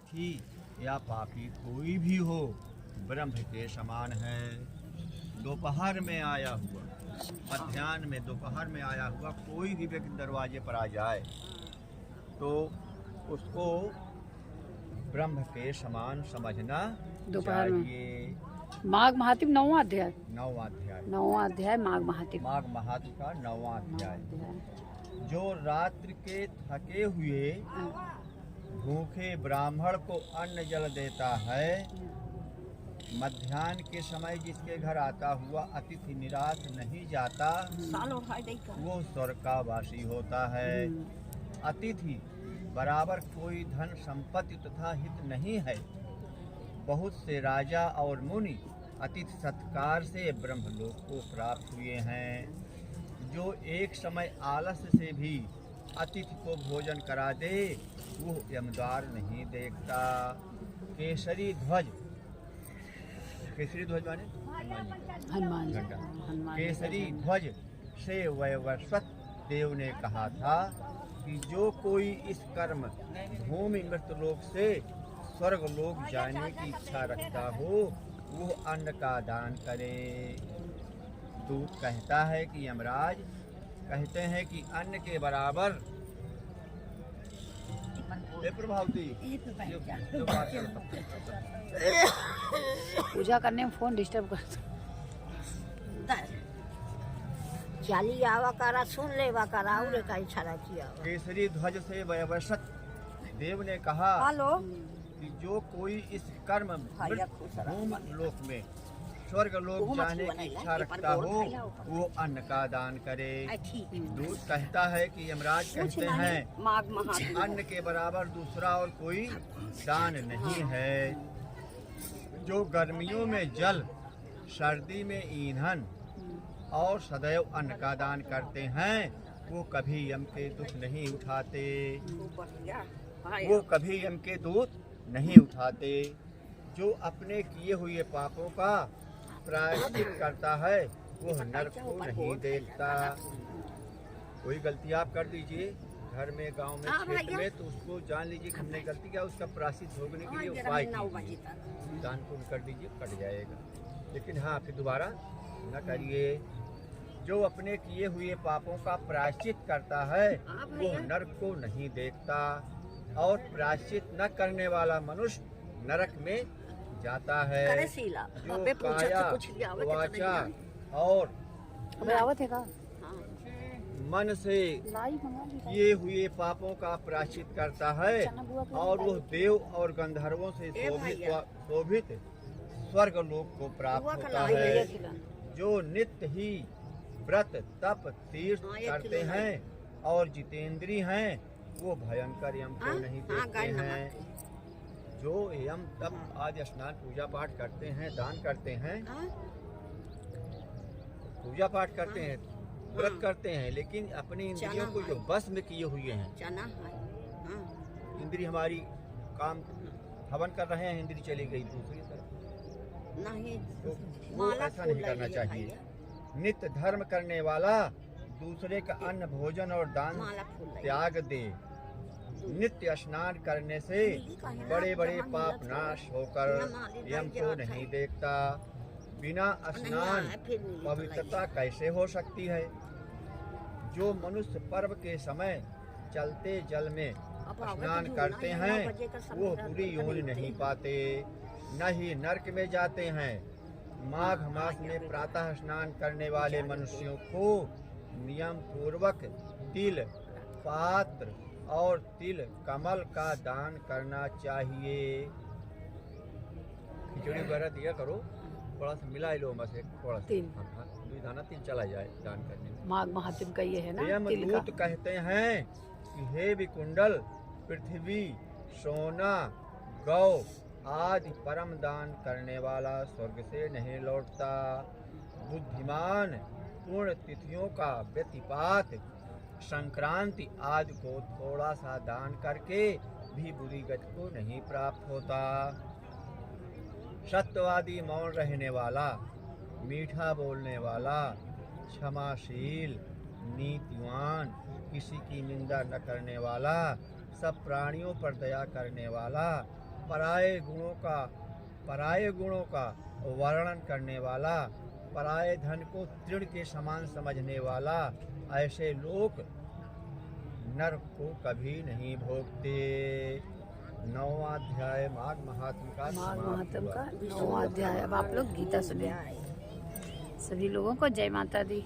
अतिथि या पापी कोई भी हो, ब्रह्म के समान है। दोपहर में आया हुआ, मध्याह्न में दोपहर में आया हुआ कोई भी व्यक्ति दरवाजे पर आ जाए तो उसको ब्रह्म के समान समझना दोपहर में। चाहिए। माघ महात्म 9वां अध्याय। 9वां अध्याय माघ महात्म। माघ महात्म का 9वां अध्याय। जो रात्रि के थके हुए भूखे ब्राह्मण को अन्न जल देता है, मध्याह्न के समय जिसके घर आता हुआ अतिथि निराश नहीं जाता, वो स्वर्ग का वासी होता है। अतिथि बराबर कोई धन संपत्ति तथा हित नहीं है। बहुत से राजा और मुनि अतिथि सत्कार से ब्रह्मलोक को प्राप्त हुए हैं। जो एक समय आलस्य से भी अतिथि को भोजन करा दे, वो यमद्वार नहीं देखता। केसरी ध्वज, केसरी ध्वज माने हनुमान झंडा। हनुमान केसरी ध्वज से वैवस्वत देव ने कहा था कि जो कोई इस कर्म भूमि मृतलोक से स्वर्ग लोक जाने की इच्छा रखता हो, वो अन्न का दान करे। दूत कहता है कि यमराज कहते हैं कि अन्न के बराबर प्रभावती जो बात पूजा करने में फोन डिस्टर्ब कर। चाली आवा करा सुन लेवा करा और का इच्छा किया। केसरी ध्वज से वैवस्वत देव ने कहा हेलो कि जो कोई इस कर्म भूमि लोक में स्वर्ग लोक जाने की इच्छा रखता हो, वो अन्न का दान करे। दूत कहता है कि यमराज कहते हैं अन्न के बराबर दूसरा और कोई दान नहीं है। जो गर्मियों में जल, सर्दी में ईंधन और सदैव अन्न का दान करते हैं, वो कभी यम के दुख नहीं उठाते। वो कभी यम के दूत नहीं उठाते। जो अपने किए हुए पापों का प्रायश्चित करता है, वो नरक को नहीं देखता। कोई गलती आप कर दीजिए घर में, गांव में, क्षेत्र में, तो उसको जान लीजिए कि हमने गलती किया, उसका प्रायश्चित भोगने के लिए उपाय कीजिए। दान पुण्य कर दीजिए, कट जाएगा। लेकिन हाँ, फिर दोबारा न करिए। जो अपने किए हुए पापों का प्रायश्चित करता है, वो नरक को नहीं देखता। और प्रायश्चित न करने वाला मनुष्य नरक में जाता है। जो काया, वाचा और मन से किए हुए पापों का प्रायश्चित करता है, और वो देव और गंधर्वों से शोभित स्वर्ग लोक को प्राप्त होता है। जो नित्य ही व्रत तप तीर्थ करते हैं और जितेंद्री हैं, वो भयंकर यम को नहीं देखते हैं। जो यम तप आदि स्नान पूजा पाठ करते हैं, दान करते हैं, पूजा पाठ करते हैं, व्रत करते हैं, लेकिन अपनी इंद्रियों को जो बस में किए हुए हैं, इंद्री हमारी काम हवन कर रहे हैं, इंद्री चली गई दूसरी तरफ, तो वो ऐसा नहीं करना चाहिए। नित्य धर्म करने वाला दूसरे का अन्न भोजन और दान त्याग दे। नित्य स्नान करने से बड़े बड़े पाप नाश होकर यम को नहीं देखता। बिना स्नान पवित्रता कैसे हो सकती है? जो मनुष्य पर्व के समय चलते जल में स्नान करते हैं, वो बुरी योनि नहीं पाते, न ही नरक में जाते हैं। माघ मास में प्रातः स्नान करने वाले मनुष्यों को नियम पूर्वक तिल, पात्र और तिल कमल का दान करना चाहिए। खिचड़ी वगैरह दिया करो, थोड़ा सा मिला लो, बस एक थोड़ा सा दाना तिल चला जाए दान करने में। माघ महात्म का ये है ना। यमदूत कहते हैं कि हे विकुंडल, पृथ्वी, सोना, गौ आदि परम दान करने वाला स्वर्ग से नहीं लौटता। बुद्धिमान पूर्ण तिथियों का व्यतिपात, संक्रांति आदि को थोड़ा सा दान करके भी बुरी गति को नहीं प्राप्त होता। सत्यवादी, मौन रहने वाला, मीठा बोलने वाला, क्षमाशील, नीतिवान, किसी की निंदा न करने वाला, सब प्राणियों पर दया करने वाला, पराये गुणों का वर्णन करने वाला, पराये धन को तृण के समान समझने वाला, ऐसे लोग नरक को कभी नहीं भोगते। 9वां अध्याय माघ महात्म का माघ समाप्त महात्म हुआ। का 9वां अध्याय। अब आप लोग गीता सुनिए। सभी लोगों को जय माता दी।